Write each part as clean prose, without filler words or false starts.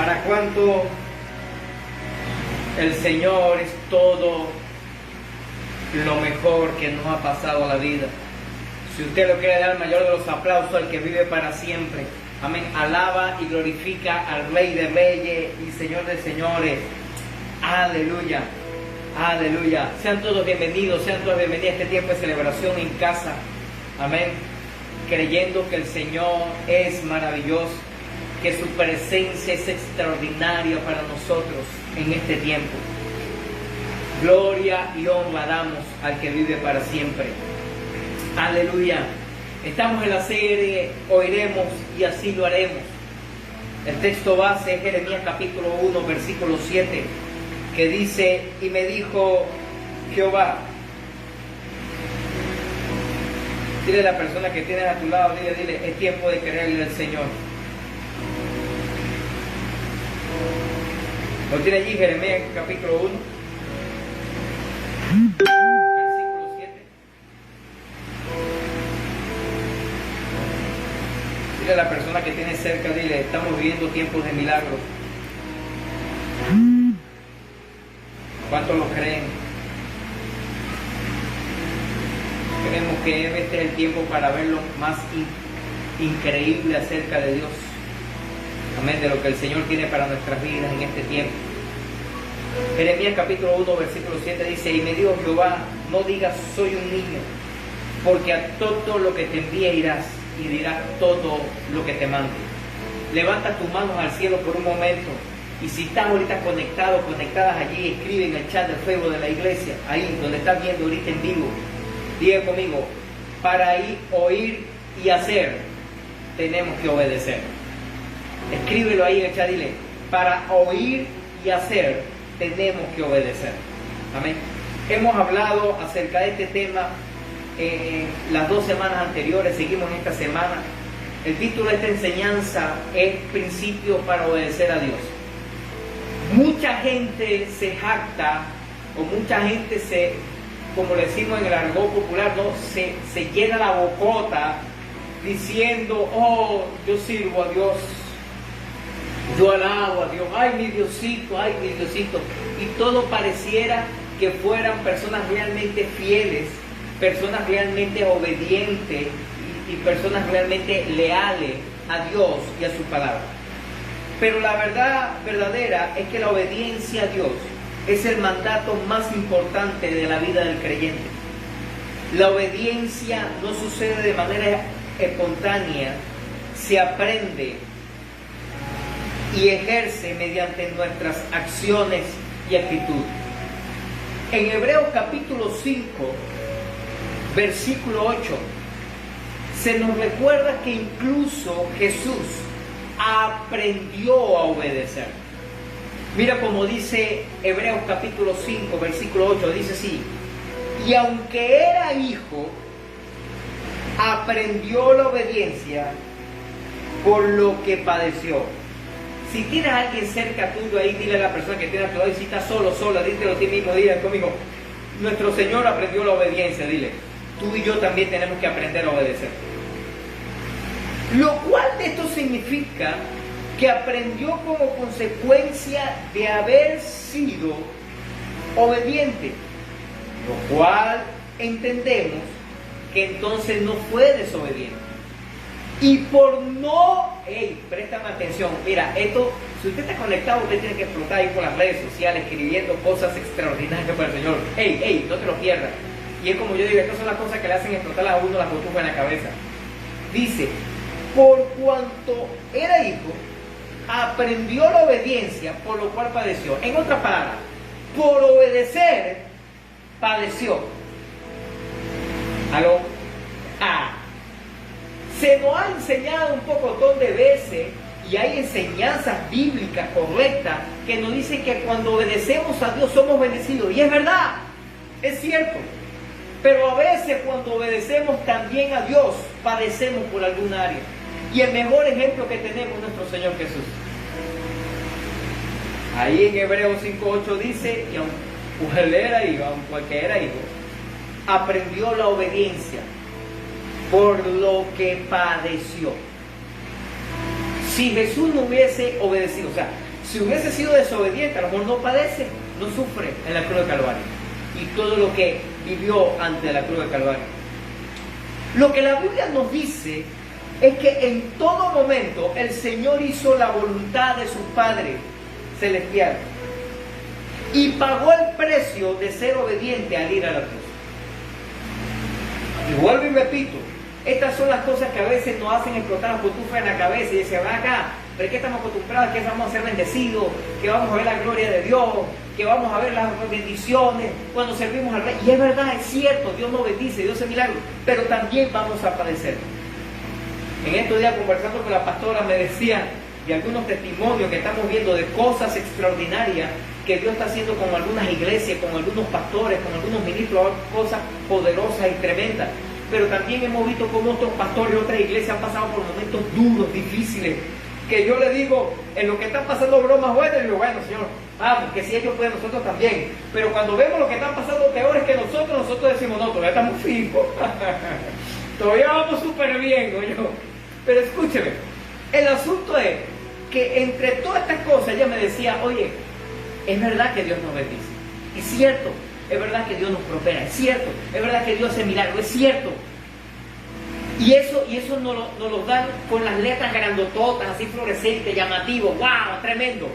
¿Para cuánto el Señor es todo lo mejor que nos ha pasado a la vida? Si usted lo quiere dar el mayor de los aplausos al que vive para siempre. Amén. Alaba y glorifica al Rey de Reyes y Señor de Señores. Aleluya. Aleluya. Sean todos bienvenidos, sean todas bienvenidas a este tiempo de celebración en casa. Amén. Creyendo que el Señor es maravilloso, que su presencia es extraordinaria para nosotros en este tiempo. Gloria y honra damos al que vive para siempre. Aleluya. Estamos en la serie Oiremos y así lo haremos. El texto base es Jeremías capítulo 1, versículo 7, que dice: y me dijo Jehová. Dile a la persona que tienes a tu lado, dile, es tiempo de creerle al Señor. ¿Lo tiene allí Jeremías capítulo 1? Versículo 7. Dile a la persona que tiene cerca, dile, estamos viviendo tiempos de milagros. ¿Cuántos lo creen? Creemos que este es el tiempo para ver lo más increíble acerca de Dios. Amén, de lo que el Señor tiene para nuestras vidas en este tiempo. Jeremías capítulo 1, versículo 7 dice: y me dijo Jehová, no digas soy un niño, porque a todo lo que te envíe irás, y dirás todo lo que te mande. Levanta tus manos al cielo por un momento, y si estás ahorita conectado, conectadas allí, escribe en el chat del Facebook de la iglesia, ahí donde estás viendo ahorita en vivo. Diga conmigo: para oír y hacer, tenemos que obedecer. Escríbelo ahí en el chat, dile: para oír y hacer, tenemos que obedecer. Amén. Hemos hablado acerca de este tema las 2 semanas anteriores, seguimos esta semana. El título de esta enseñanza es Principios para obedecer a Dios. Mucha gente se jacta, o mucha gente como le decimos en el argot popular, ¿no? se llena la bocota diciendo: oh, yo sirvo a Dios, yo alabo a Dios, ay mi Diosito, y todo pareciera que fueran personas realmente fieles, personas realmente obedientes y personas realmente leales a Dios y a su palabra. Pero la verdad verdadera es que la obediencia a Dios es el mandato más importante de la vida del creyente. La obediencia no sucede de manera espontánea, se aprende y ejerce mediante nuestras acciones y actitudes. En Hebreos capítulo 5, versículo 8, se nos recuerda que incluso Jesús aprendió a obedecer. Mira como dice Hebreos capítulo 5, versículo 8, dice así: y aunque era hijo, aprendió la obediencia por lo que padeció. Si tienes a alguien cerca tuyo ahí, dile a la persona que tiene a tu lado, y si estás solo, sola, díselo a ti mismo, dile conmigo: nuestro Señor aprendió la obediencia. Dile, tú y yo también tenemos que aprender a obedecer. Lo cual de esto significa que aprendió como consecuencia de haber sido obediente, lo cual entendemos que entonces no fue desobediente. Y por no, préstame atención, mira, esto, si usted está conectado, usted tiene que explotar ahí por las redes sociales, escribiendo cosas extraordinarias para el Señor. No te lo pierdas. Y es como yo digo, estas son las cosas que le hacen explotar a uno las cotufas en la cabeza. Dice: por cuanto era hijo, aprendió la obediencia, por lo cual padeció. En otras palabras, por obedecer, padeció. ¿Aló? Se nos ha enseñado un pocotón de veces, y hay enseñanzas bíblicas correctas que nos dicen que cuando obedecemos a Dios somos bendecidos. Y es verdad, es cierto. Pero a veces cuando obedecemos también a Dios, padecemos por alguna área. Y el mejor ejemplo que tenemos es nuestro Señor Jesús. Ahí en Hebreos 5:8 dice: y aunque él era hijo, aprendió la obediencia por lo que padeció. Si Jesús no hubiese obedecido, o sea, Si hubiese sido desobediente, a lo mejor no padece, no sufre en la cruz de Calvario. Y todo lo que vivió ante la cruz de Calvario. Lo que la Biblia nos dice es que en todo momento el Señor hizo la voluntad de su Padre celestial y pagó el precio de ser obediente al ir a la cruz. Y vuelvo y repito, estas son las cosas que a veces nos hacen explotar las cotufas en la cabeza y dicen, ven acá, pero es que estamos acostumbrados, que vamos a ser bendecidos, que vamos a ver la gloria de Dios, que vamos a ver las bendiciones cuando servimos al Rey. Y es verdad, es cierto, Dios nos bendice, Dios hace milagros, pero también vamos a padecer. En estos días, conversando con la pastora, me decía de algunos testimonios que estamos viendo de cosas extraordinarias que Dios está haciendo con algunas iglesias, con algunos pastores, con algunos ministros, cosas poderosas y tremendas. Pero también hemos visto cómo otros pastores y otras iglesias han pasado por momentos duros, difíciles, que yo le digo, en lo que están pasando bromas buenas, y digo, bueno, Señor, vamos, que si ellos pueden, nosotros también. Pero cuando vemos lo que están pasando peores que nosotros decimos, no, todavía estamos fijos. Todavía vamos súper bien, oye. Pero escúcheme, el asunto es que entre todas estas cosas ella me decía, oye, es verdad que Dios nos bendice, es cierto, es verdad que Dios nos prospera, es cierto, es verdad que Dios hace milagros, es cierto. Y eso nos lo dan con las letras grandototas, así fluorescentes, llamativos, wow, tremendo.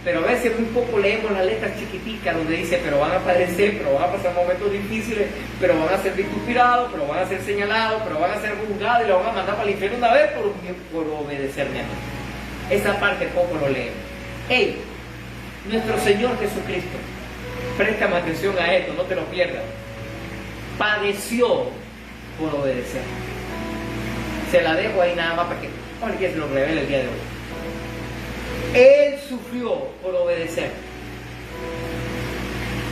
Pero a veces muy poco leemos las letras chiquiticas donde dice, pero van a padecer, pero van a pasar momentos difíciles, pero van a ser vituperados, pero van a ser señalados, pero van a ser juzgados y lo van a mandar para el infierno una vez por obedecerme a mí. Esa parte poco lo leemos. Hey, nuestro Señor Jesucristo, préstame atención a esto, no te lo pierdas, padeció por obedecer. Se la dejo ahí nada más para que se lo revele el día de hoy. Él sufrió por obedecer.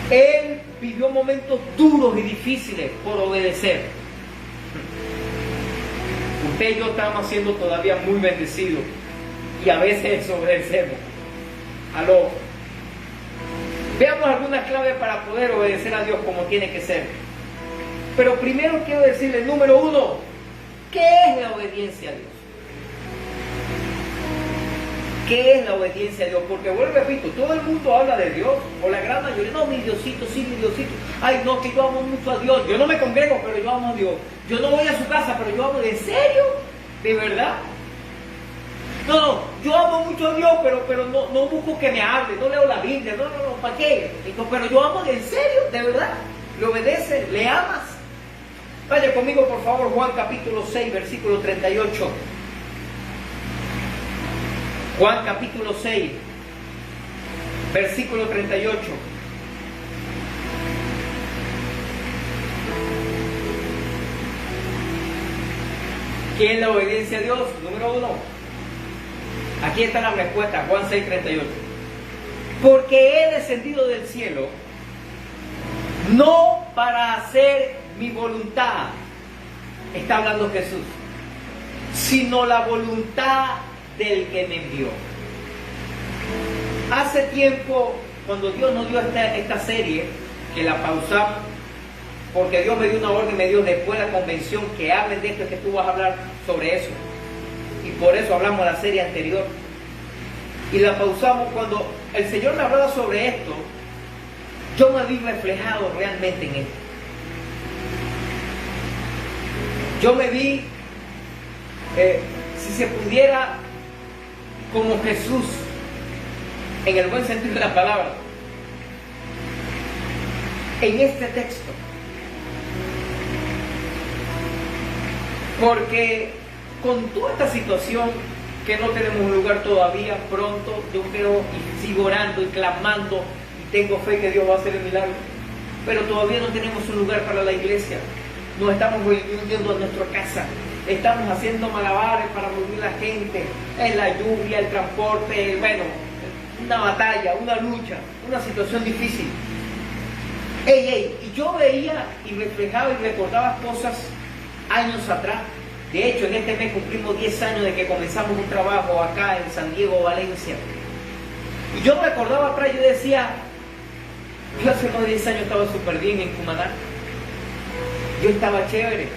Él vivió momentos duros y difíciles por obedecer. Usted y yo estamos siendo todavía muy bendecidos y a veces desobedecemos. Aló. Veamos algunas claves para poder obedecer a Dios como tiene que ser. Pero primero quiero decirle, número uno, ¿qué es la obediencia a Dios? ¿Qué es la obediencia a Dios? Porque vuelvo y repito, todo el mundo habla de Dios, o la gran mayoría, no, mi Diosito, sí, mi Diosito. Ay, no, que yo amo mucho a Dios. Yo no me congrego, pero yo amo a Dios. Yo no voy a su casa, pero yo amo. ¿En serio? ¿De verdad? No, yo amo mucho a Dios, pero no busco que me hable, no leo la Biblia, no, ¿para qué? Pero yo amo, ¿en serio? ¿De verdad? ¿Le obedeces? ¿Le amas? Vaya conmigo, por favor, Juan capítulo 6, versículo 38. Juan capítulo 6, versículo 38. ¿Qué es la obediencia a Dios? Número uno. Aquí está la respuesta, Juan 6, 38. Porque he descendido del cielo, no para hacer mi voluntad, está hablando Jesús, sino la voluntad del que me envió. Hace tiempo, cuando Dios nos dio esta serie, que la pausamos, porque Dios me dio una orden, me dio después de la convención que hables de esto, que tú vas a hablar sobre eso. Y por eso hablamos de la serie anterior. Y la pausamos cuando el Señor me hablaba sobre esto. Yo me vi reflejado realmente en esto. Yo me vi, si se pudiera, como Jesús, en el buen sentido de la palabra, en este texto. Porque con toda esta situación, que no tenemos un lugar todavía, pronto, yo creo y sigo orando y clamando y tengo fe que Dios va a hacer el milagro, pero todavía no tenemos un lugar para la iglesia. Nos estamos volviendo a nuestra casa, estamos haciendo malabares para mover a la gente, en la lluvia, el transporte, bueno, una batalla, una lucha, una situación difícil. Y yo veía y reflejaba y recordaba cosas años atrás. De hecho, en este mes cumplimos 10 años de que comenzamos un trabajo acá en San Diego, Valencia. Y yo recordaba atrás, yo decía, yo hace más de 10 años estaba súper bien en Cumaná. Yo estaba chévere.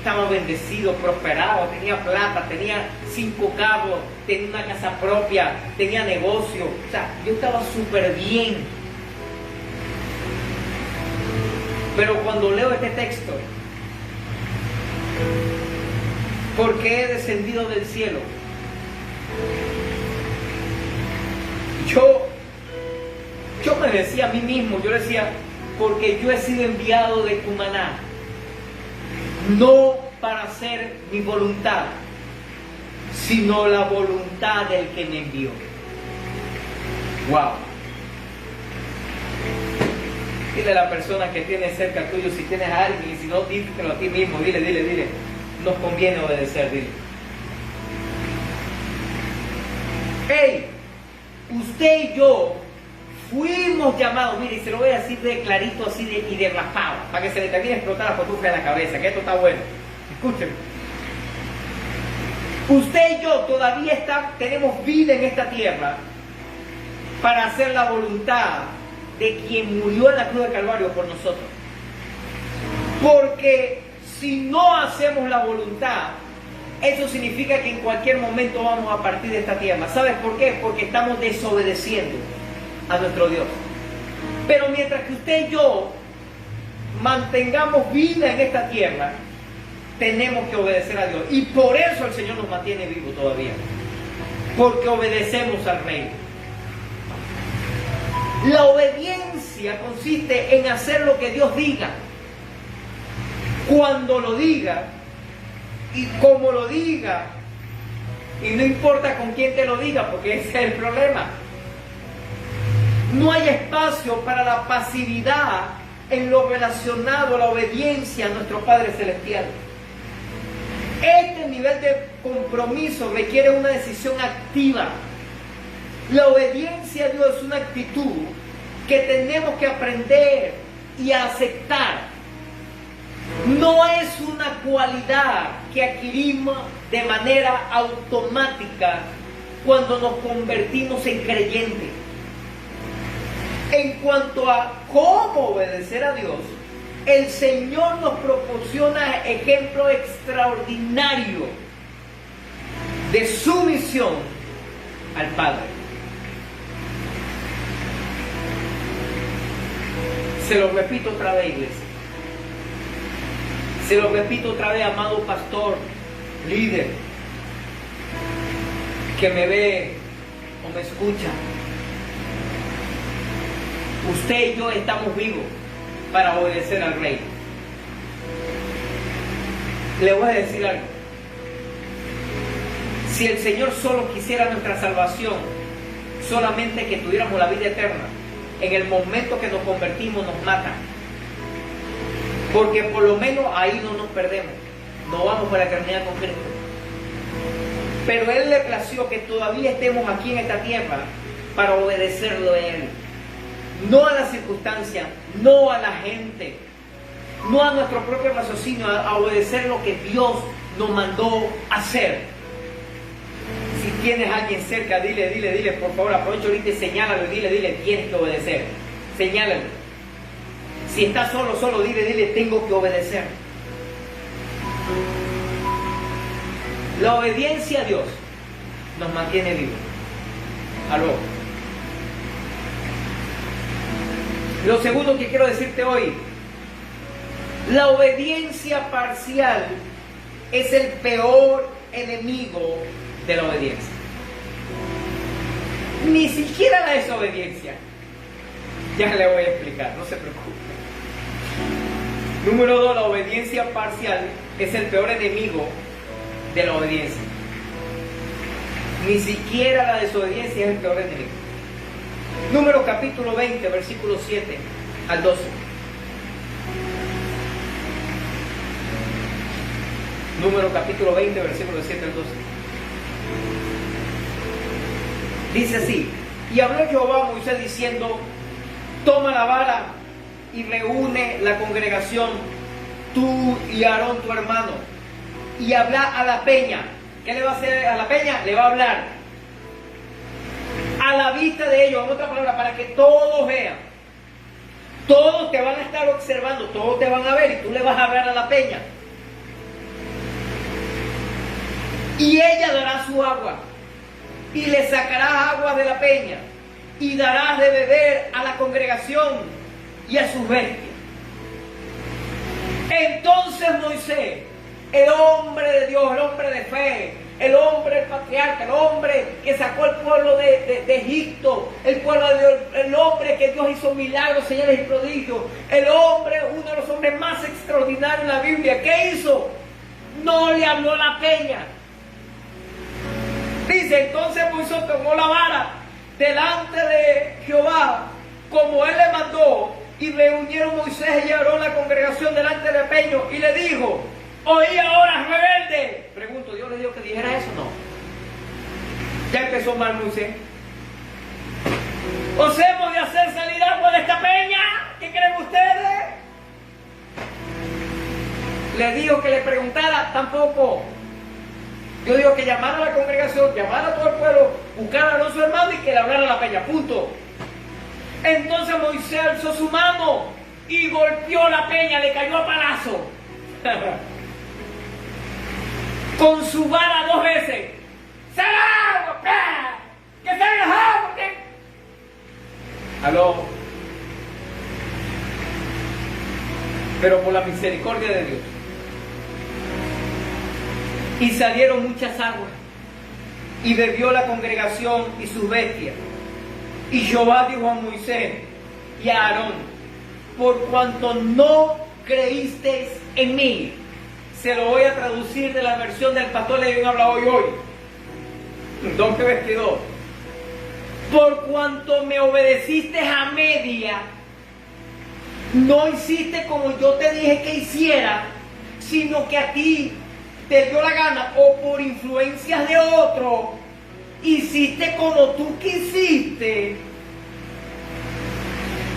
estaba bendecido, prosperado, tenía plata, tenía 5 carros, tenía una casa propia, tenía negocio. O sea, yo estaba súper bien. Pero cuando leo este texto, porque he descendido del cielo, yo me decía a mí mismo, yo decía, porque yo he sido enviado de Cumaná, no para hacer mi voluntad, sino la voluntad del que me envió. Wow. Dile a la persona que tienes cerca tuyo, si tienes a alguien, y si no, díselo a ti mismo, dile, nos conviene obedecer, dile. Hey, usted y yo fuimos llamados, mire, y se lo voy a decir de clarito así y de raspado, para que se le termine a explotar la cotufla en la cabeza, que esto está bueno. Escúchenme. Usted y yo todavía tenemos vida en esta tierra para hacer la voluntad de quien murió en la cruz de Calvario por nosotros. Porque si no hacemos la voluntad, eso significa que en cualquier momento vamos a partir de esta tierra. ¿Sabes por qué? Porque estamos desobedeciendo a nuestro Dios. Pero mientras que usted y yo mantengamos vida en esta tierra, tenemos que obedecer a Dios. Y por eso el Señor nos mantiene vivos todavía. Porque obedecemos al Rey. La obediencia consiste en hacer lo que Dios diga, cuando lo diga y como lo diga, y no importa con quién te lo diga, porque ese es el problema. No hay espacio para la pasividad en lo relacionado a la obediencia a nuestro Padre Celestial. Este nivel de compromiso requiere una decisión activa. La obediencia a Dios es una actitud que tenemos que aprender y aceptar. No es una cualidad que adquirimos de manera automática cuando nos convertimos en creyentes. En cuanto a cómo obedecer a Dios, el Señor nos proporciona ejemplo extraordinario de sumisión al Padre. Se lo repito otra vez, iglesia. Se lo repito otra vez, amado pastor, líder, que me ve o me escucha. Usted y yo estamos vivos para obedecer al Rey. Le voy a decir algo. Si el Señor solo quisiera nuestra salvación, solamente que tuviéramos la vida eterna, en el momento que nos convertimos nos matan. Porque por lo menos ahí no nos perdemos. No vamos para la eternidad con Cristo. Pero Él le plació que todavía estemos aquí en esta tierra para obedecerlo a Él. No a las circunstancias, no a la gente, no a nuestro propio raciocinio, a obedecer lo que Dios nos mandó hacer. Si tienes a alguien cerca, dile, por favor, aprovecha ahorita y señálalo, dile, tienes que obedecer. Señálalo. Si estás solo, dile, tengo que obedecer. La obediencia a Dios nos mantiene vivos. Aló. Lo segundo que quiero decirte hoy, la obediencia parcial es el peor enemigo de la obediencia. Ni siquiera la desobediencia. Ya le voy a explicar, no se preocupe. Número 2, la obediencia parcial es el peor enemigo de la obediencia. Ni siquiera la desobediencia es el peor enemigo. Número capítulo 20, versículos 7 al 12. Número capítulo 20, versículos 7 al 12. Dice así: y habló Jehová a Moisés diciendo, toma la vara y reúne la congregación, tú y Aarón tu hermano, y habla a la peña. ¿Qué le va a hacer a la peña? Le va a hablar a la vista de ellos, en otra palabra, para que todos vean. Todos te van a estar observando, todos te van a ver y tú le vas a hablar a la peña. y ella dará su agua, y le sacarás agua de la peña, y darás de beber a la congregación y a sus bestias. Entonces Moisés, el hombre de Dios, el hombre de fe, el hombre, el patriarca, el hombre que sacó al pueblo de Egipto, el pueblo de Dios, el hombre que Dios hizo milagros, señales y prodigios, el hombre, uno de los hombres más extraordinarios en la Biblia, ¿qué hizo? No le habló a la peña. Dice, entonces Moisés tomó la vara delante de Jehová, como él le mandó, y reunieron Moisés y Aarón la congregación delante del peño, y le dijo, oí ahora, rebelde. Pregunto, ¿Dios le dijo que dijera eso? No. Ya empezó mal Moisés. ¿Os hemos de hacer salir agua de esta peña? ¿Qué creen ustedes? Le dijo que le preguntara, tampoco. Yo digo que llamara a la congregación, llamara a todo el pueblo, buscara a su hermano y que le hablara a la peña, punto. Entonces Moisés alzó su mano y golpeó la peña, le cayó a palazo. Con su vara 2 veces. ¡Salga agua! ¡Que salga agua! Aló. Pero por la misericordia de Dios. Y salieron muchas aguas, y bebió la congregación y sus bestias. Y Jehová dijo a Moisés y a Aarón, por cuanto no creísteis en mí. Se lo voy a traducir de la versión del pastor Levín habla hoy. 2:22. Por cuanto me obedeciste a media, no hiciste como yo te dije que hiciera, sino que a ti te dio la gana, o por influencias de otro, hiciste como tú quisiste,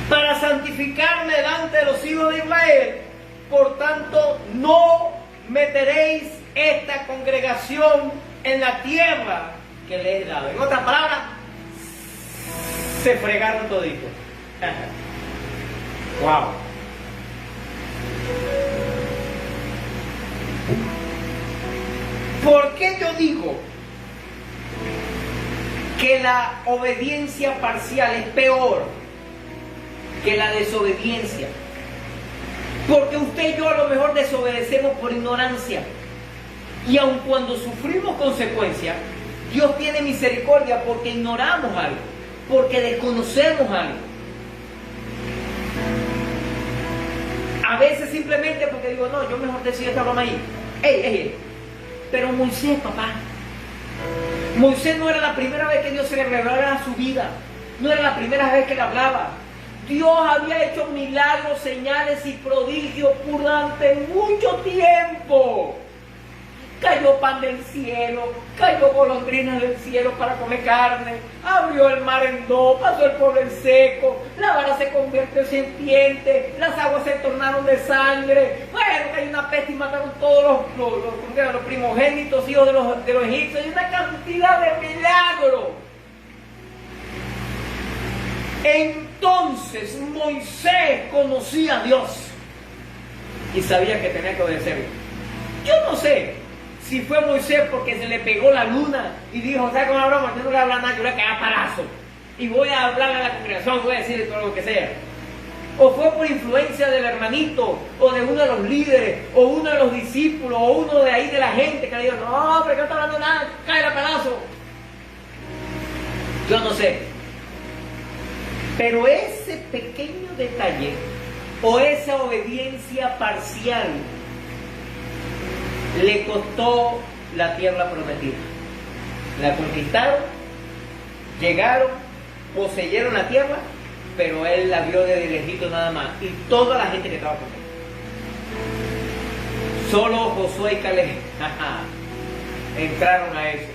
para santificarme delante de los hijos de Israel. Por tanto, no meteréis esta congregación en la tierra que le he dado. En otras palabras, se fregaron toditos. Wow. ¿Por qué yo digo que la obediencia parcial es peor que la desobediencia? Porque usted y yo a lo mejor desobedecemos por ignorancia, y aun cuando sufrimos consecuencias, Dios tiene misericordia porque ignoramos algo, porque desconocemos algo. A veces simplemente porque digo, no, yo mejor decido esta broma ahí. Pero Moisés, papá, Moisés no era la primera vez que Dios se le revelaba a su vida, no era la primera vez que le hablaba. Dios había hecho milagros, señales y prodigios durante mucho tiempo. Cayó pan del cielo, cayó golondrinas del cielo para comer carne, abrió el mar en 2, pasó el pueblo en seco, la vara se convirtió en serpiente, las aguas se tornaron de sangre. Bueno, hay una peste y mataron todos los primogénitos hijos de los egipcios, y una cantidad de milagros. Entonces Moisés conocía a Dios y sabía que tenía que obedecerlo. Yo no sé si fue Moisés porque se le pegó la luna y dijo, ¿sabes cómo hablamos? Yo no le voy a hablar nada, yo le voy a cagar palazo y voy a hablarle a la congregación, voy a decir todo lo que sea. O fue por influencia del hermanito, o de uno de los líderes, o uno de los discípulos, o uno de ahí de la gente que le dijo, no, pero no está hablando nada, cae a palazo. Yo no sé. Pero ese pequeño detalle, o esa obediencia parcial, le costó la tierra prometida. La conquistaron, llegaron, poseyeron la tierra, pero él la vio desde lejito nada más, y toda la gente que estaba con él. Solo Josué y Caleb entraron a eso.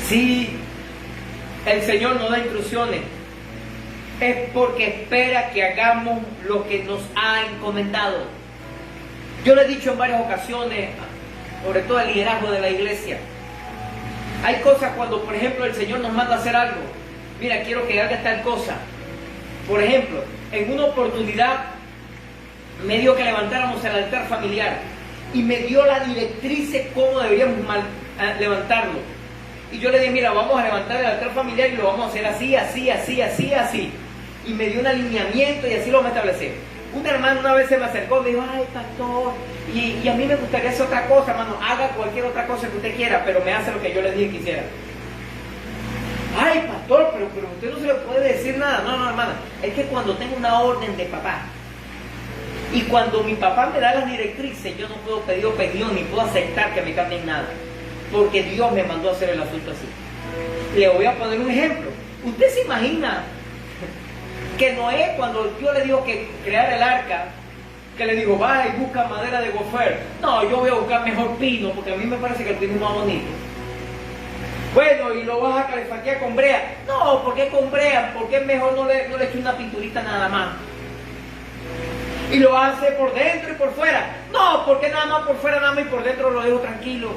Si el Señor nos da instrucciones, es porque espera que hagamos lo que nos ha encomendado. Yo le he dicho en varias ocasiones, sobre todo el liderazgo de la iglesia, hay cosas cuando, por ejemplo, el Señor nos manda a hacer algo. Mira, quiero que hagas tal cosa. Por ejemplo, en una oportunidad me dio que levantáramos el altar familiar. y me dio la directriz de cómo deberíamos levantarlo. Y yo le dije, mira, vamos a levantar el altar familiar y lo vamos a hacer así, así, así, así, así. Y me dio un alineamiento y así lo vamos a establecer. Un hermano una vez se me acercó y me dijo, ay, pastor, y a mí me gustaría hacer otra cosa, hermano, haga cualquier otra cosa que usted quiera, pero me hace lo que yo le dije que hiciera. Ay, pastor, pero usted no se le puede decir nada. No, hermana, es que cuando tengo una orden de papá, y cuando mi papá me da las directrices, yo no puedo pedir opinión, ni puedo aceptar que me cambien nada, porque Dios me mandó a hacer el asunto así. Le voy a poner un ejemplo. ¿Usted se imagina que Noé, cuando Dios le dijo que creara el arca, que le dijo, va y busca madera de gofer? No, yo voy a buscar mejor pino, porque a mí me parece que el pino es más bonito. Bueno, y lo vas a calefatear con brea. No, ¿por qué con brea? ¿Por qué mejor no le echo una pinturita nada más? Y lo vas a hacer por dentro y por fuera. No, ¿por qué nada más por fuera, nada más y por dentro lo dejo tranquilo?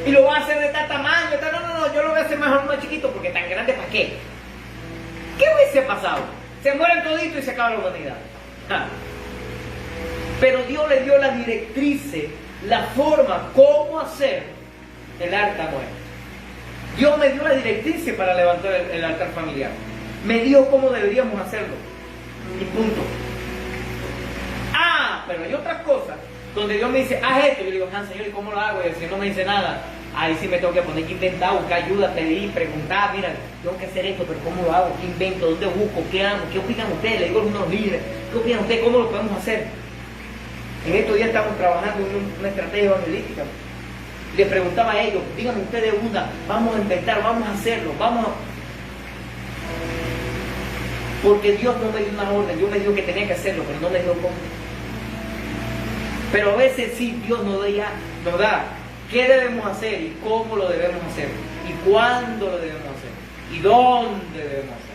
Y lo vas a hacer de tal tamaño, tal. No, yo lo voy a hacer mejor más chiquito, porque tan grande, ¿para qué? ¿Qué hubiese pasado? Se mueren toditos y se acaba la humanidad. Pero Dios le dio las directrices, la forma, cómo hacer el arca nueva. Dios me dio las directrices para levantar el altar familiar. Me dijo cómo deberíamos hacerlo. Y punto. Pero hay otras cosas donde Dios me dice, haz esto. Yo le digo, Señor, ¿y cómo lo hago? Y el Señor no me dice nada. Ahí sí me tengo que poner que inventar, buscar ayuda, pedir, preguntar. Mira, tengo que hacer esto, pero ¿cómo lo hago? ¿Qué invento? ¿Dónde busco? ¿Qué hago? ¿Qué opinan ustedes? Le digo a algunos líderes, ¿qué opinan ustedes? ¿Cómo lo podemos hacer? En estos días estamos trabajando en una estrategia evangelística. Le preguntaba a ellos, díganme ustedes una, vamos a inventar, vamos a hacerlo, vamos a... Porque Dios no me dio una orden, Dios me dijo que tenía que hacerlo, pero no me dijo cómo. Pero a veces sí, Dios nos da qué debemos hacer y cómo lo debemos hacer, y cuándo lo debemos hacer, y dónde debemos hacer.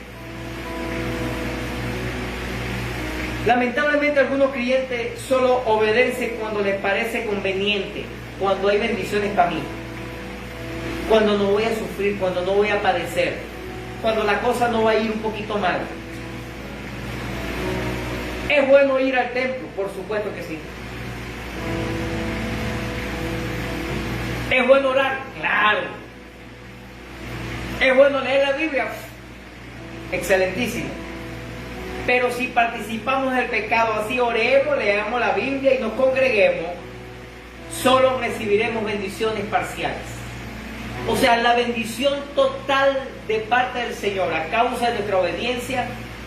Lamentablemente algunos creyentes solo obedecen cuando les parece conveniente, cuando hay bendiciones para mí, cuando no voy a sufrir, cuando no voy a padecer, cuando la cosa no va a ir un poquito mal. ¿Es bueno ir al templo? Por supuesto que sí. ¿Es bueno orar? Claro. ¿Es bueno leer la Biblia? Excelentísimo. Pero si participamos del pecado, así oremos, leamos la Biblia y nos congreguemos, solo recibiremos bendiciones parciales. O sea, la bendición total de parte del Señor a causa de nuestra obediencia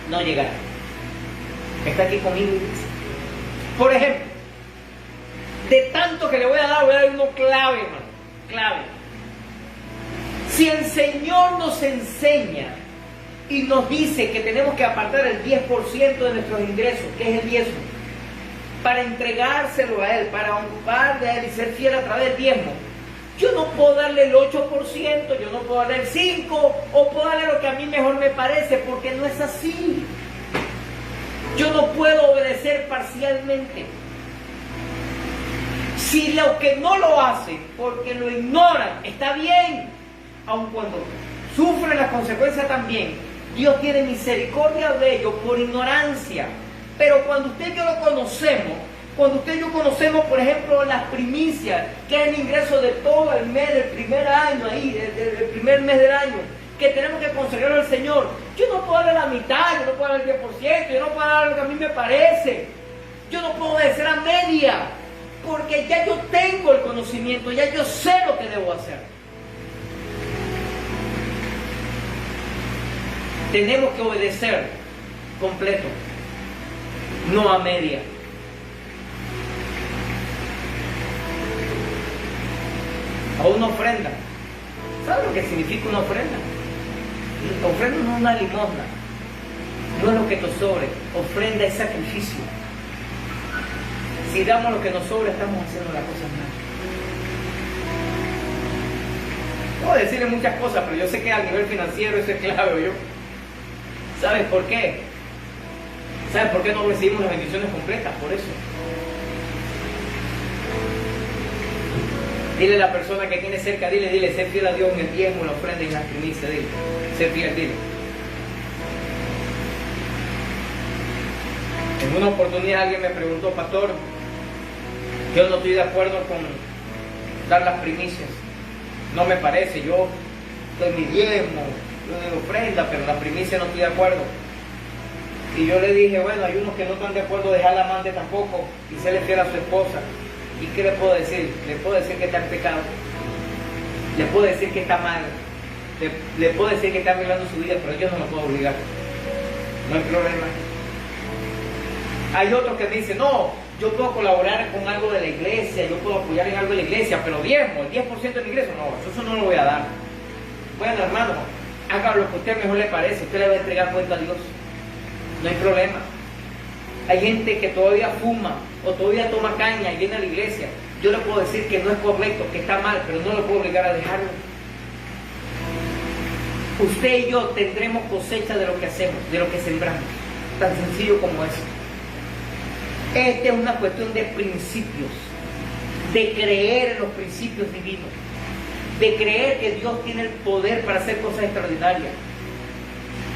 no llegará. ¿Está aquí conmigo, iglesia? Por ejemplo, de tanto que le voy a dar uno clave, hermano. Clave. Si el Señor nos enseña y nos dice que tenemos que apartar el 10% de nuestros ingresos, que es el diezmo, para entregárselo a Él, para honrar a Él y ser fiel a través del diezmo, yo no puedo darle el 8%, yo no puedo darle el 5%, o puedo darle lo que a mí mejor me parece, porque no es así. Yo no puedo obedecer parcialmente. Si lo que no lo hacen porque lo ignoran, está bien, aun cuando sufren las consecuencias también, Dios tiene misericordia de ellos por ignorancia. Pero cuando usted y yo lo conocemos, cuando usted y yo conocemos, por ejemplo, las primicias, que es el ingreso de todo el mes, del primer año ahí, del primer mes del año, que tenemos que consagrarlo al Señor, yo no puedo darle la mitad, yo no puedo darle el 10%, yo no puedo dar lo que a mí me parece, yo no puedo obedecer a media, porque ya yo tengo el conocimiento, ya yo sé lo que debo hacer. Tenemos que obedecer completo, no a media. A una ofrenda. ¿Sabe lo que significa una ofrenda? La ofrenda no es una limosna, no es lo que nos sobre. Ofrenda es sacrificio. Si damos lo que nos sobra, estamos haciendo las cosas mal. Puedo decirle muchas cosas, pero yo sé que a nivel financiero eso es clave, yo. ¿Sabes por qué? ¿Sabes por qué no recibimos las bendiciones completas? Por eso. Dile a la persona que tiene cerca, dile, ser fiel a Dios en el diezmo, en la ofrenda y en la primicia, dile. Ser fiel, dile. En una oportunidad alguien me preguntó, pastor, Yo no estoy de acuerdo con dar las primicias. No me parece. Yo doy mi diezmo, yo doy ofrenda, pero la primicia no estoy de acuerdo. Y yo le dije, bueno, hay unos que no están de acuerdo dejar la amante tampoco y serle fiel a su esposa. ¿Y qué le puedo decir? Le puedo decir que está en pecado. Le puedo decir que está mal. Le puedo decir que está arreglando su vida, pero yo no lo puedo obligar. No hay problema. Hay otros que me dicen, no, yo puedo colaborar con algo de la iglesia, yo puedo apoyar en algo de la iglesia, pero diezmo, el 10% de mi ingreso, no, eso no lo voy a dar. Bueno, hermano, haga lo que a usted mejor le parece, usted le va a entregar cuenta a Dios. No hay problema. Hay gente que todavía fuma o todavía toma caña y viene a la iglesia. Yo le puedo decir que no es correcto, que está mal, pero no lo puedo obligar a dejarlo. Usted y yo tendremos cosecha de lo que hacemos, de lo que sembramos. Tan sencillo como eso. Esta es una cuestión de principios, de creer en los principios divinos, de creer que Dios tiene el poder para hacer cosas extraordinarias.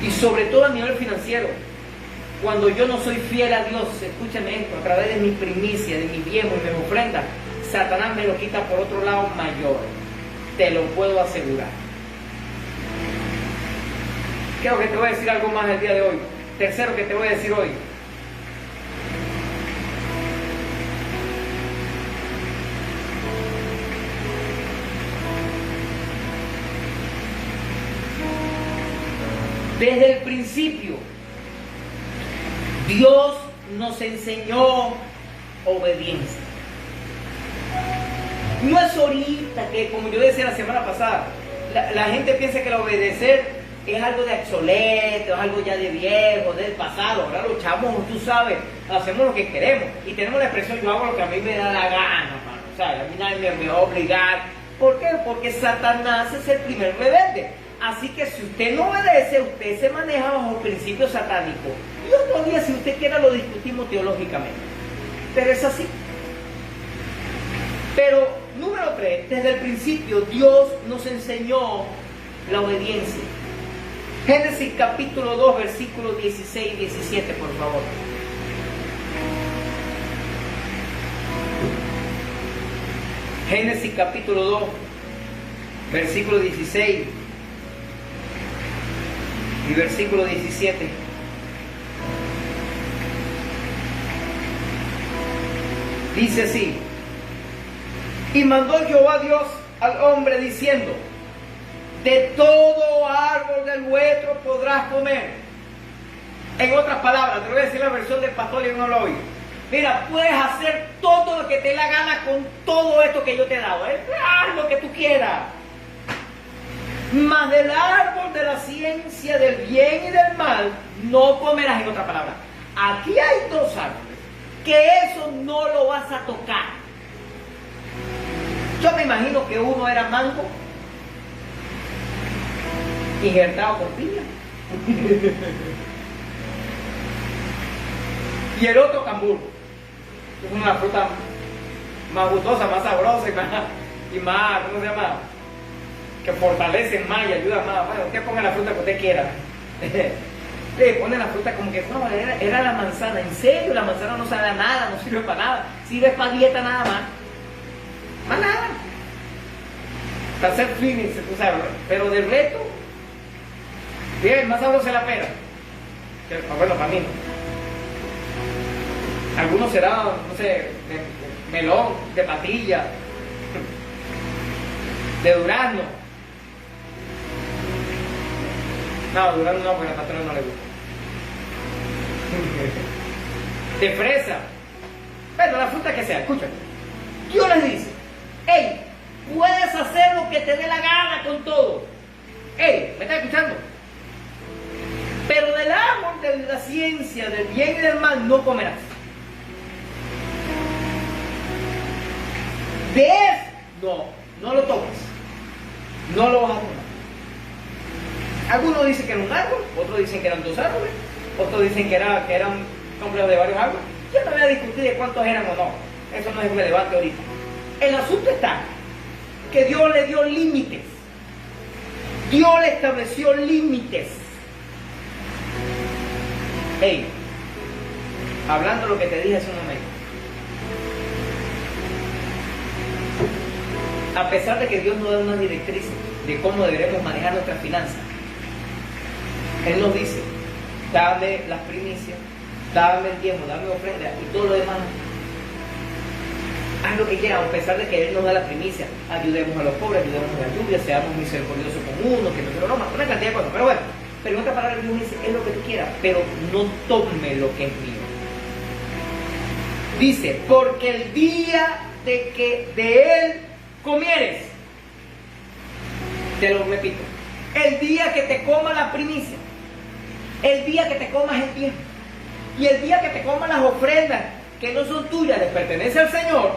Y sobre todo a nivel financiero, cuando yo no soy fiel a Dios, escúchame esto, a través de mi primicia, de mi diezmo y mis ofrendas, Satanás me lo quita por otro lado mayor. Te lo puedo asegurar. Creo que te voy a decir algo más el día de hoy. Tercero que te voy a decir hoy. Desde el principio, Dios nos enseñó obediencia. No es ahorita que, como yo decía la semana pasada, la gente piensa que el obedecer es algo de obsoleto, es algo ya de viejo, del pasado. Ahora los chavos, tú sabes, hacemos lo que queremos. Y tenemos la expresión, yo hago lo que a mí me da la gana, mano. O sea, a mí nadie me va a obligar. ¿Por qué? Porque Satanás es el primer rebelde. Así que si usted no obedece, usted se maneja bajo principios satánicos. Y otro día, si usted quiera, lo discutimos teológicamente. Pero es así. Pero, número 3, desde el principio Dios nos enseñó la obediencia. Génesis capítulo 2, versículos 16 y 17, por favor. Génesis capítulo 2, versículo 16 y versículo 17. Dice así: y mandó Jehová Dios al hombre diciendo: de todo árbol del huerto podrás comer. En otras palabras, te voy a decir la versión del pastor y no lo oí. Mira, puedes hacer todo lo que te dé la gana con todo esto que yo te he dado. Haz lo que tú quieras. Mas del árbol de la ciencia del bien y del mal no comerás. En otras palabras, aquí hay dos árboles que eso no lo vas a tocar. Yo me imagino que uno era mango injertado con piña y el otro cambur. Es una fruta más gustosa, más sabrosa y más, ¿cómo se llama? Que fortalece más y ayuda más. Bueno, usted ponga la fruta que usted quiera. Le pone la fruta como que no, era la manzana. En serio, la manzana no sabe a nada, no sirve para nada. Sirve para dieta nada más. Más nada. Para hacer fitness, tú sabes. Pero del resto, bien, más sabrosa es la pera. Bueno, para mí no. Algunos será, no sé, de melón, de patilla, de durazno. No, durazno no, porque a la patrona no le gusta. De fresa. Bueno, la fruta que sea, escucha. Dios les dice: hey, puedes hacer lo que te dé la gana con todo. Hey, ¿me estás escuchando? Pero del árbol de la ciencia, del bien y del mal, no comerás. De eso, no lo toques. No lo vas a tomar. Algunos dicen que era un árbol, otros dicen que eran dos árboles, otros dicen que era un complejo de varios árboles. Yo no voy a discutir de cuántos eran o no. Eso no es relevante ahorita. El asunto está que Dios le dio límites. Dios le estableció límites. Hey, hablando de lo que te dije hace un momento. A pesar de que Dios nos da unas directrices de cómo deberemos manejar nuestras finanzas, Él nos dice, dame las primicias, dame el diezmo, dame ofrenda y todo lo demás. Haz lo que quieras, a pesar de que Él nos da la primicia. Ayudemos a los pobres, ayudemos a la lluvia, seamos misericordiosos con uno, que no se lo roban, una cantidad de cosas. Pero bueno, pero en otra palabra Dios dice, es lo que tú quieras, pero no tome lo que es mío. Dice, porque el día de que de Él comieres, te lo repito, el día que te comas la primicia, el día que te comas el diezmo y el día que te comas las ofrendas que no son tuyas, les pertenece al Señor,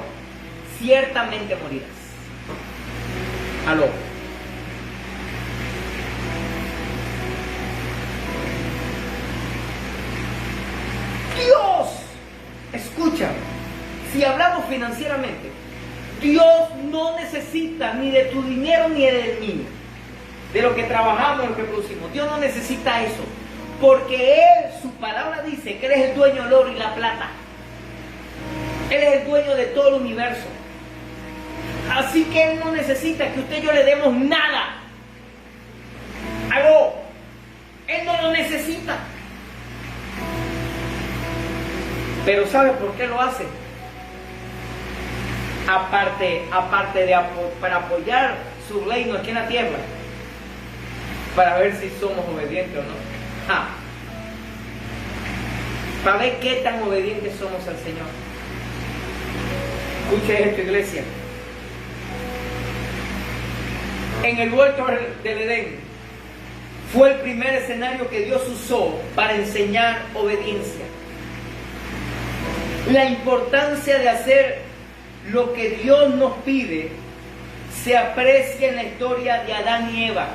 ciertamente morirás. Aló. Dios, escucha, si hablamos financieramente, Dios no necesita ni de tu dinero ni del mío, de lo que trabajamos, de lo que producimos. Dios no necesita eso, porque Él, su palabra dice que Él es el dueño del oro y la plata. Él es el dueño de todo el universo. Así que Él no necesita que usted y yo le demos nada. Algo. Él no lo necesita. Pero ¿sabe por qué lo hace? Aparte de para apoyar su reino aquí en la tierra, para ver si somos obedientes o no. Para ver qué tan obedientes somos al Señor. Escuche esto, iglesia. En el huerto del Edén fue el primer escenario que Dios usó para enseñar obediencia. La importancia de hacer lo que Dios nos pide se aprecia en la historia de Adán y Eva.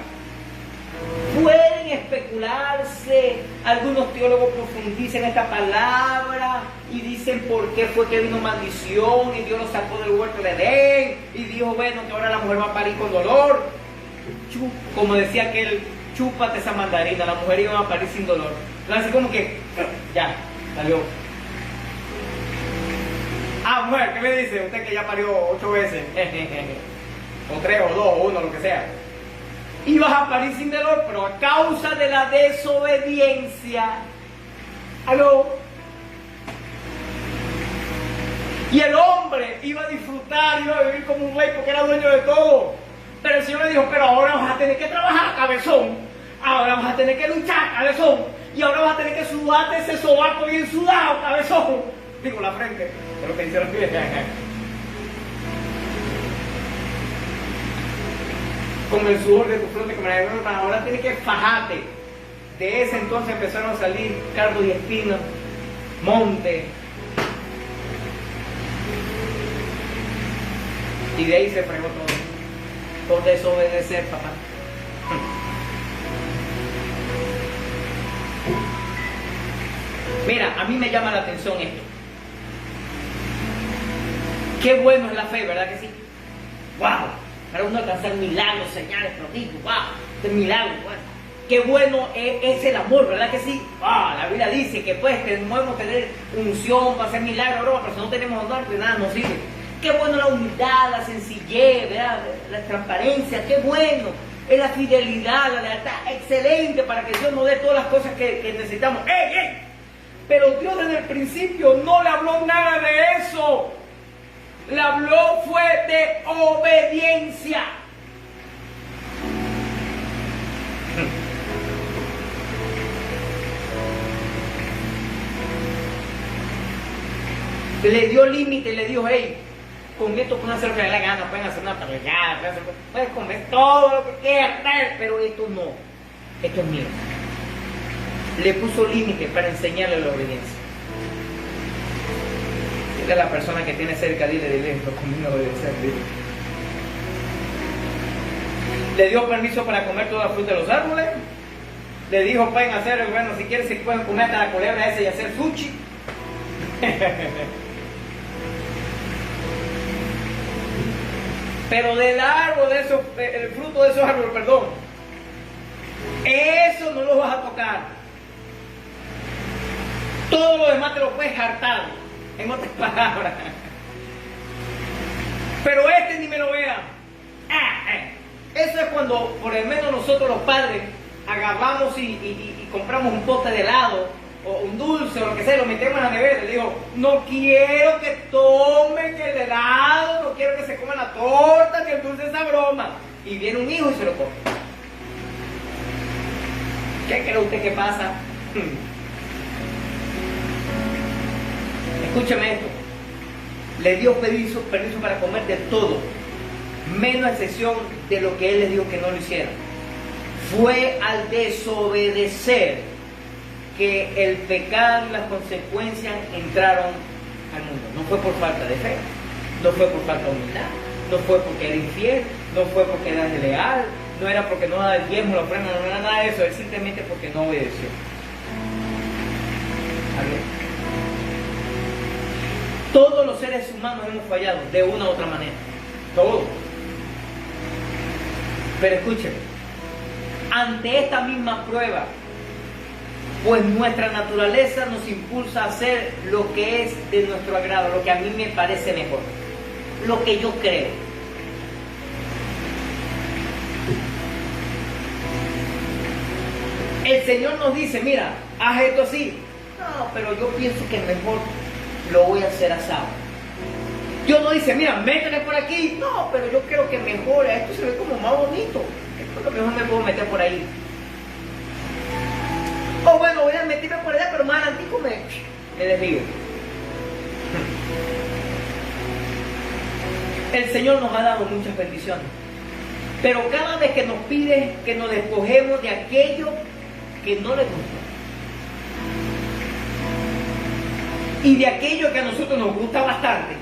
Pueden especularse, algunos teólogos profundizan esta palabra y dicen por qué fue que vino maldición y Dios lo sacó del huerto de Edén y dijo, bueno, que ahora la mujer va a parir con dolor. Como decía aquel, chúpate esa mandarina, la mujer iba a parir sin dolor. Entonces así como que, ya, salió. Mujer, ¿qué me dice? Usted que ya parió 8 veces, o 3 o 2 o 1, lo que sea. Ibas a parir sin dolor, pero a causa de la desobediencia. ¿Aló? Y el hombre iba a disfrutar, iba a vivir como un rey porque era dueño de todo. Pero el Señor le dijo, pero ahora vas a tener que trabajar, cabezón. Ahora vas a tener que luchar, cabezón. Y ahora vas a tener que sudarte ese sobaco bien sudado, cabezón. Digo, la frente, es lo que dice la Biblia. Con el sudor de tu frente, ahora tienes que fajarte. De ese entonces empezaron a salir cardos y espinos, monte. Y de ahí se fregó todo. Por desobedecer, papá. Mira, a mí me llama la atención esto. Qué bueno es la fe, ¿verdad que sí? ¡Wow! Para uno alcanzar milagros, señales, prodigios, ¡wow! Este milagro, bueno. Qué bueno es el amor, ¿verdad que sí? ¡Ah! La Biblia dice que pues podemos tener unción para hacer milagros, pero si no tenemos honor, pues nada nos sirve. Qué bueno la humildad, la sencillez, ¿verdad? La transparencia, qué bueno. Es la fidelidad, la lealtad, excelente para que Dios nos dé todas las cosas que necesitamos. ¡Ey, ey! Pero Dios desde el principio no le habló nada de eso. Le habló fue de obediencia. Le dio límite, le dijo, hey, con esto pueden hacer lo que les dé la gana, pueden hacer una parrillada, pueden comer todo lo que quieran, pero esto no, esto es mío. Le puso límite para enseñarle la obediencia. Dile a la persona que tiene cerca, dile, lo conviene obedecer, dile. Le dio permiso para comer toda la fruta de los árboles. Le dijo, pueden hacer, bueno, si quieren se pueden comer hasta la culebra esa y hacer sushi. Pero del árbol de esos, el fruto de esos árboles, perdón, eso no lo vas a tocar. Todo lo demás te lo puedes hartar, en otras palabras. Pero este ni me lo vea. Eso es cuando, por lo menos nosotros los padres, agarramos y compramos un pote de helado, o un dulce, o lo que sea, y lo metemos en la nevera. Le digo, no quiero que tomen el helado, no quiero que se coman la torta, ni el dulce, esa broma. Y viene un hijo y se lo come. ¿Qué cree usted que pasa? Escúcheme esto. Le dio permiso para comer de todo, menos excepción de lo que él les dijo que no lo hicieran. Fue al desobedecer que el pecado y las consecuencias entraron al mundo. No fue por falta de fe, no fue por falta de humildad, no fue porque era infiel, no fue porque era desleal, no era porque no daba el diezmo, la ofrenda, no era nada de eso, es simplemente porque no obedeció. Amén. Todos los seres humanos hemos fallado de una u otra manera. Todos. Pero escúcheme, ante esta misma prueba, pues nuestra naturaleza nos impulsa a hacer lo que es de nuestro agrado, lo que a mí me parece mejor, lo que yo creo. El Señor nos dice, mira, haz esto así. No, pero yo pienso que mejor lo voy a hacer asado. Dios no dice, mira, métele por aquí. No, pero yo creo que mejor, esto se ve como más bonito. Esto es lo mejor me puedo meter por ahí. O bueno, voy a meterme por allá, pero más adelantico me desvío. El Señor nos ha dado muchas bendiciones, pero cada vez que nos pide que nos despojemos de aquello que no le gusta y de aquello que a nosotros nos gusta bastante,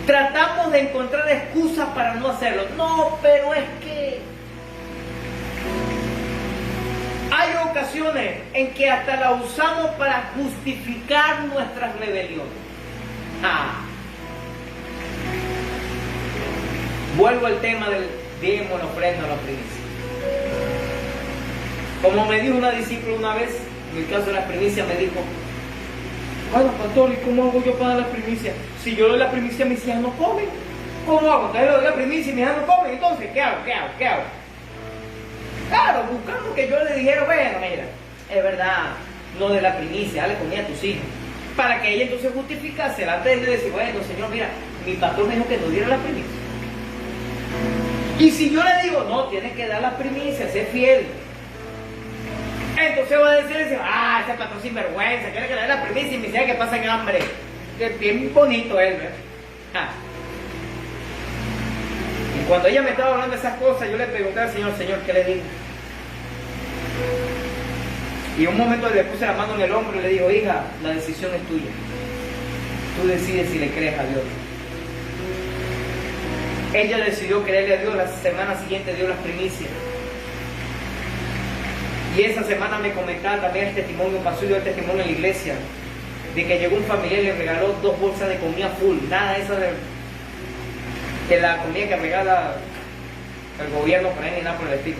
tratamos de encontrar excusas para no hacerlo. No, pero es que hay ocasiones en que hasta la usamos para justificar nuestras rebeliones. Vuelvo al tema del diezmo, la ofrenda, la primicia. Como me dijo una discípula una vez, en el caso de las primicias, me dijo, bueno, pastor, ¿y cómo hago yo para dar las primicias? Si yo doy la primicia, mis hijas no comen. ¿Cómo hago? Entonces le doy la primicia y mis hijas no comen. Entonces, ¿qué hago? Claro, buscando que yo le dijera, bueno, mira, es verdad, no de la primicia, dale comida a tus hijos. Para que ella entonces justificase delante de Dios y decir, bueno, Señor, mira, mi pastor me dijo que no diera la primicia. Y si yo le digo, no, tienes que dar la primicia, ser fiel. Entonces va a decir, ese pastor sinvergüenza, quiere que le dé la primicia y me dice que pasan hambre. Es bien bonito él, ¿verdad? Y cuando ella me estaba hablando de esas cosas, yo le pregunté al Señor, ¿qué le digo? Y en un momento le puse la mano en el hombro y le digo, hija, la decisión es tuya. Tú decides si le crees a Dios. Ella decidió creerle a Dios. La semana siguiente dio las primicias. Y esa semana me comentaba también el testimonio, pasó y dio el testimonio en la iglesia, de que llegó un familiar y le regaló 2 bolsas de comida full. Nada de eso de la comida que regala el gobierno por ahí ni nada por el estilo.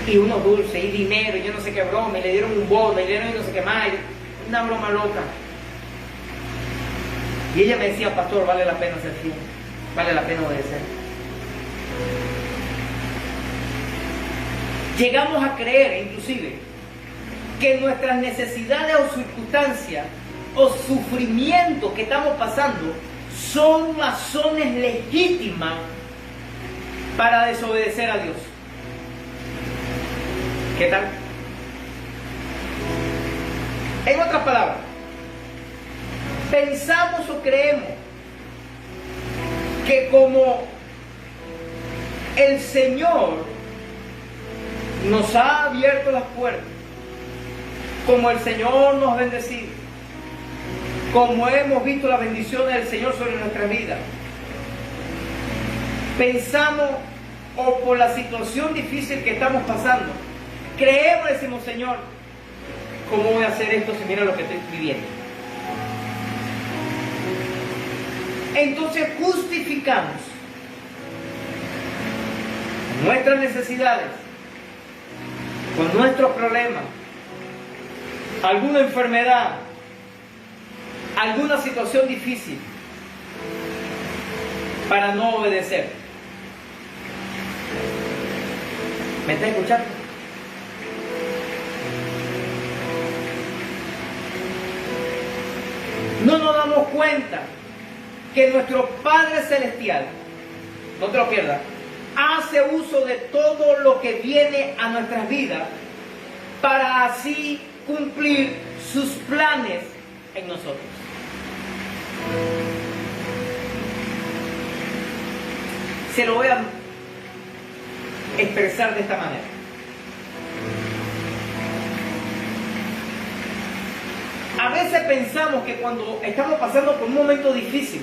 Y unos dulces y dinero y yo no sé qué broma, y le dieron un bono y le dieron no sé qué más, una broma loca. Y ella me decía, pastor, vale la pena ser fiel, vale la pena obedecer. Llegamos a creer, inclusive, que nuestras necesidades o circunstancias o sufrimientos que estamos pasando son razones legítimas para desobedecer a Dios. ¿Qué tal? En otras palabras, pensamos o creemos que como el Señor nos ha abierto las puertas, como el Señor nos ha bendecido, como hemos visto las bendiciones del Señor sobre nuestra vida, pensamos, o por la situación difícil que estamos pasando, creemos, decimos, Señor, ¿cómo voy a hacer esto si mira lo que estoy viviendo? Entonces justificamos nuestras necesidades con nuestros problemas, alguna enfermedad, alguna situación difícil, para no obedecer. ¿Me está escuchando? No nos damos cuenta que nuestro Padre Celestial, no te lo pierdas, hace uso de todo lo que viene a nuestras vidas para así cumplir sus planes en nosotros. Se lo voy a expresar de esta manera. A veces pensamos que cuando estamos pasando por un momento difícil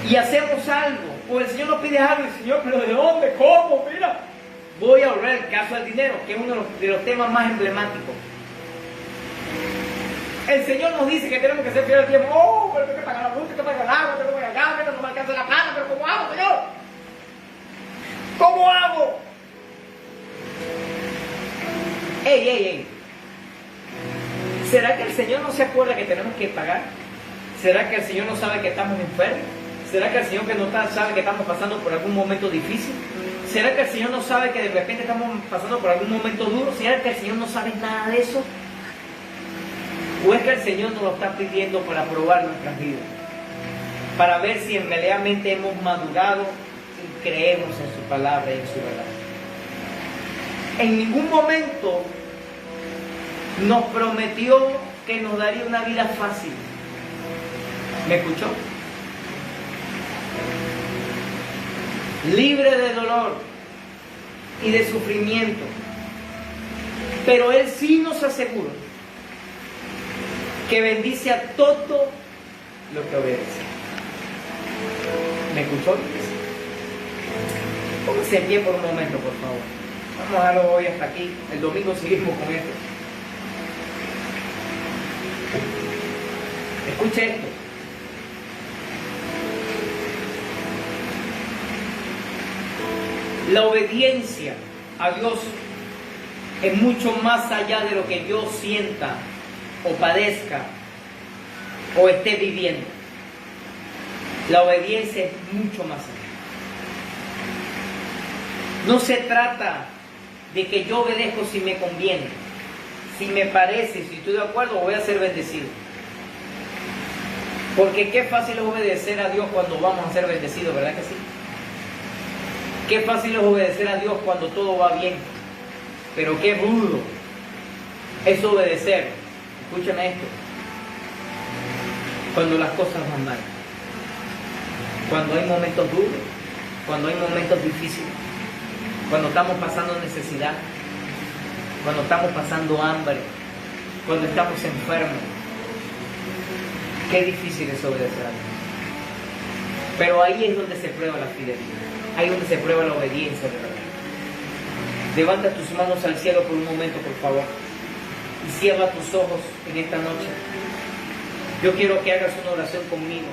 y hacemos algo, o el Señor nos pide algo, y el Señor, pero ¿de dónde? ¿Cómo? Mira, voy a volver el caso del dinero, que es uno de los temas más emblemáticos. El Señor nos dice que tenemos que ser fieles al tiempo. Oh, pero tengo que pagar la luz, tengo que pagar el agua, tengo que pagar el gas, pero no me alcanza la plata, pero ¿cómo hago, Señor? ¿Cómo hago? ¡Ey! ¿Será que el Señor no se acuerda que tenemos que pagar? ¿Será que el Señor no sabe que estamos enfermos? ¿Será que el Señor que no sabe que estamos pasando por algún momento difícil? ¿Será que el Señor no sabe que de repente estamos pasando por algún momento duro? ¿Será que el Señor no sabe nada de eso? ¿O es que el Señor nos lo está pidiendo para probar nuestras vidas? Para ver si realmente hemos madurado y creemos en su palabra y en su verdad. En ningún momento nos prometió que nos daría una vida fácil. ¿Me escuchó? Libre de dolor y de sufrimiento. Pero Él sí nos asegura que bendice a todo lo que obedece. ¿Me escuchó? Póngase en pie por un momento, por favor. Vamos a dejarlo hoy hasta aquí. El domingo seguimos con esto. Escuche esto. La obediencia a Dios es mucho más allá de lo que yo sienta o padezca o esté viviendo. La obediencia es mucho más allá. No se trata de que yo obedezco si me conviene, si me parece, si estoy de acuerdo, voy a ser bendecido. Porque qué fácil es obedecer a Dios cuando vamos a ser bendecidos, ¿verdad que sí? Qué fácil es obedecer a Dios cuando todo va bien. Pero qué rudo es obedecer. Escúchame esto. Cuando las cosas van mal. Cuando hay momentos duros. Cuando hay momentos difíciles. Cuando estamos pasando necesidad. Cuando estamos pasando hambre. Cuando estamos enfermos. Qué difícil es obedecer a Dios. Pero ahí es donde se prueba la fidelidad. Ahí es donde se prueba la obediencia de verdad. Levanta tus manos al cielo por un momento, por favor. Y cierra tus ojos en esta noche. Yo quiero que hagas una oración conmigo.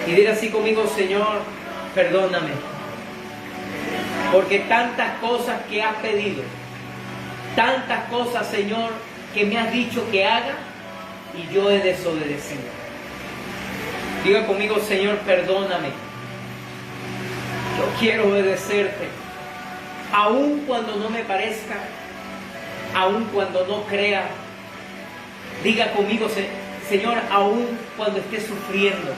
Y diga así conmigo: Señor, perdóname. Porque tantas cosas que has pedido, tantas cosas, Señor, que me has dicho que haga, y yo he desobedecido. Diga conmigo: Señor, perdóname. Yo quiero obedecerte. Aun cuando no me parezca, aun cuando no crea. Diga conmigo: Señor, aun cuando esté sufriendo,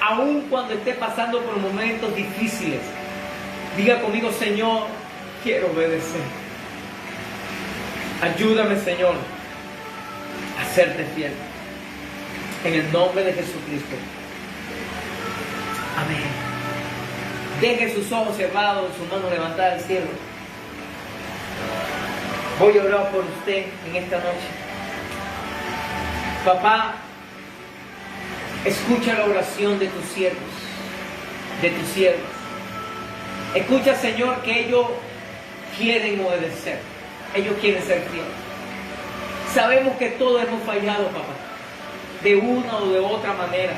aun cuando esté pasando por momentos difíciles. Diga conmigo: Señor, quiero obedecer. Ayúdame, Señor, a serte fiel. En el nombre de Jesucristo. Amén. Deje sus ojos cerrados, sus manos levantadas al cielo. Voy a orar por usted en esta noche. Papá, escucha la oración de tus siervos, de tus siervas. Escucha, Señor, que ellos quieren obedecer. Ellos quieren ser fieles. Sabemos que todos hemos fallado, papá, de una o de otra manera.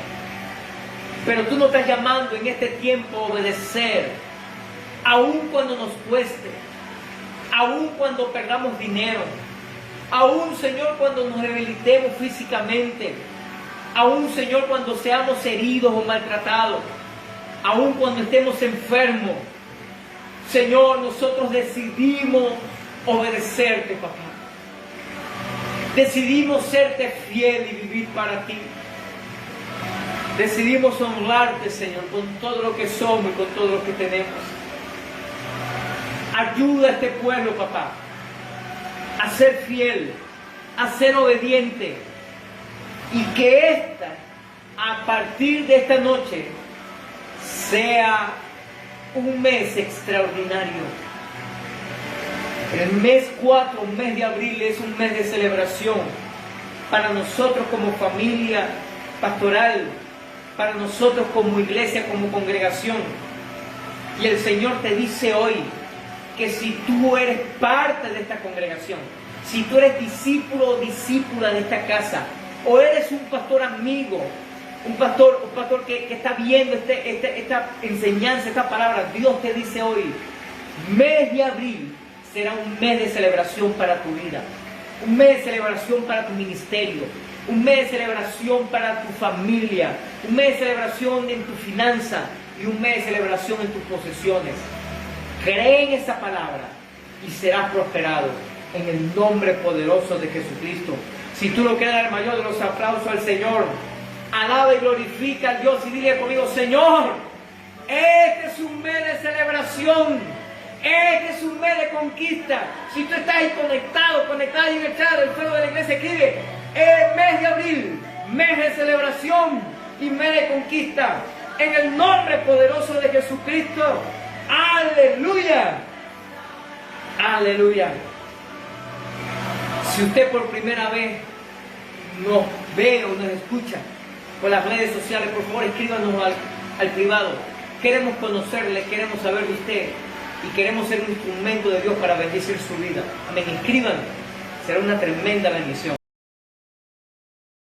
Pero tú nos estás llamando en este tiempo a obedecer, aun cuando nos cueste, aun cuando perdamos dinero, aun, Señor, cuando nos debilitemos físicamente, aun, Señor, cuando seamos heridos o maltratados, aun cuando estemos enfermos. Señor, nosotros decidimos obedecerte, papá. Decidimos serte fiel y vivir para ti. Decidimos honrarte, Señor, con todo lo que somos y con todo lo que tenemos. Ayuda a este pueblo, papá, a ser fiel, a ser obediente. Y que a partir de esta noche, sea un mes extraordinario. El mes 4, un mes de abril, es un mes de celebración para nosotros como familia pastoral, para nosotros como iglesia, como congregación. Y el Señor te dice hoy que si tú eres parte de esta congregación, si tú eres discípulo o discípula de esta casa, o eres un pastor amigo, un pastor que está viendo esta enseñanza, esta palabra, Dios te dice hoy, mes de abril será un mes de celebración para tu vida, un mes de celebración para tu ministerio, un mes de celebración para tu familia, un mes de celebración en tu finanza y un mes de celebración en tus posesiones. Cree en esa palabra y serás prosperado en el nombre poderoso de Jesucristo. Si tú lo quieres dar el mayor de los aplausos al Señor, alaba y glorifica a Dios y dile conmigo, Señor, este es un mes de celebración, este es un mes de conquista. Si tú estás ahí conectado y en el chat del fuego de la iglesia, escribe, el mes de abril, mes de celebración y mes de conquista, en el nombre poderoso de Jesucristo. ¡Aleluya! ¡Aleluya! Si usted por primera vez nos ve o nos escucha por las redes sociales, por favor escríbanos al privado. Queremos conocerle, queremos saber de usted y queremos ser un instrumento de Dios para bendecir su vida. Amén. Escríbanos, será una tremenda bendición.